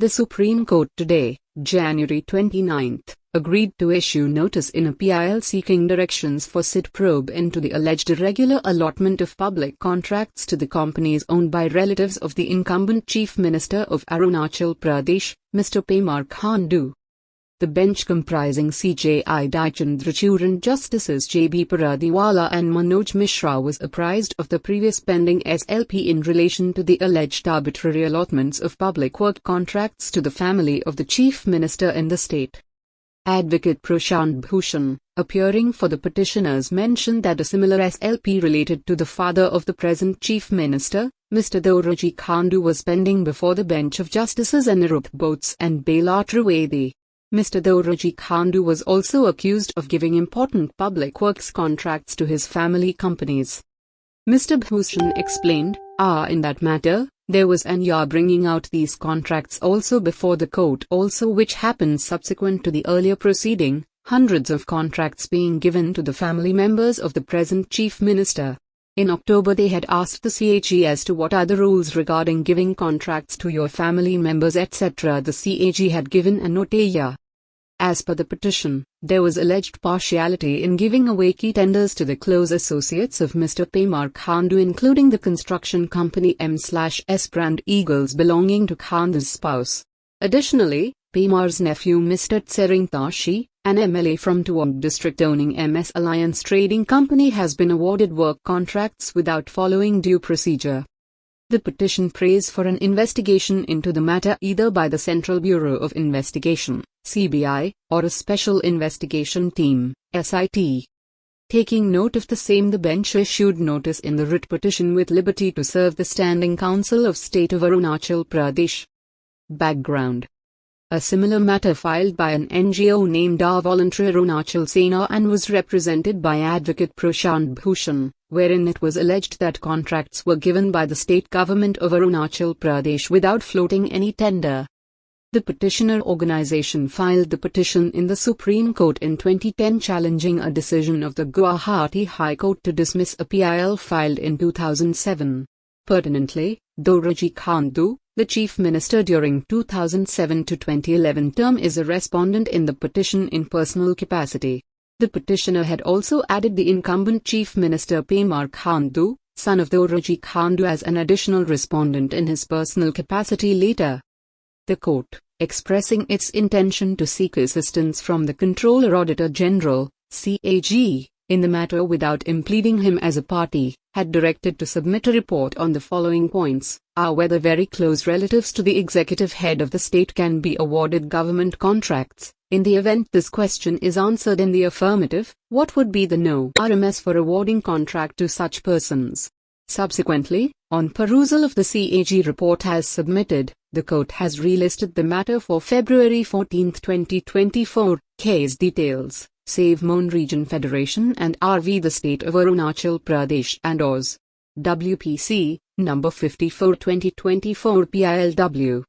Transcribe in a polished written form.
The Supreme Court today, January 29, agreed to issue notice in a PIL seeking directions for SIT probe into the alleged irregular allotment of public contracts to the companies owned by relatives of the incumbent Chief Minister of Arunachal Pradesh, Mr. Pema Khandu. The bench, comprising CJI Chandrachud and Justices J.B. Paradiwala and Manoj Mishra, was apprised of the previous pending SLP in relation to the alleged arbitrary allotments of public work contracts to the family of the Chief Minister in the state. Advocate Prashant Bhushan, appearing for the petitioners, mentioned that a similar SLP related to the father of the present Chief Minister, Mr. Arunachal Khandu, was pending before the bench of Justices Anirudh Bose and Bela Trivedi. Mr. Arunachal Khandu was also accused of giving important public works contracts to his family companies. Mr. Bhushan explained, in that matter, there was an bringing out these contracts also before the court also, which happened subsequent to the earlier proceeding, hundreds of contracts being given to the family members of the present Chief Minister. In October they had asked the CAG as to what are the rules regarding giving contracts to your family members etc. The CAG had given a note. As per the petition, there was alleged partiality in giving away key tenders to the close associates of Mr. Pema Khandu, including the construction company M/S Brand Eagles belonging to Khandu's spouse. Additionally, Pema's nephew Mr. Tseringtashi, an MLA from Tawang district owning MS Alliance Trading Company, has been awarded work contracts without following due procedure. The petition prays for an investigation into the matter either by the Central Bureau of Investigation, CBI, or a Special Investigation Team, SIT. Taking note of the same, the bench issued notice in the writ petition with liberty to serve the Standing Council of State of Arunachal Pradesh. Background: a similar matter filed by an NGO named Our Voluntary Arunachal Sena and was represented by Advocate Prashant Bhushan, wherein it was alleged that contracts were given by the state government of Arunachal Pradesh without floating any tender. The petitioner organization filed the petition in the Supreme Court in 2010, challenging a decision of the Guwahati High Court to dismiss a PIL filed in 2007. Pertinently, Arunachal Khandu, the Chief Minister during 2007 to 2011 term, is a respondent in the petition in personal capacity. The petitioner had also added the incumbent Chief Minister Pema Khandu, son of Arunachal Khandu, as an additional respondent in his personal capacity later. The court, expressing its intention to seek assistance from the Comptroller Auditor General, CAG, in the matter without impleading him as a party, had directed to submit a report on the following points: whether very close relatives to the executive head of the state can be awarded government contracts. In the event this question is answered in the affirmative, what would be the no RMS for awarding contract to such persons? Subsequently, on perusal of the CAG report as submitted, the court has relisted the matter for February 14, 2024. Case details: Save Mon Region Federation and RV the State of Arunachal Pradesh and Oz. WPC, number 54 2024 PILW.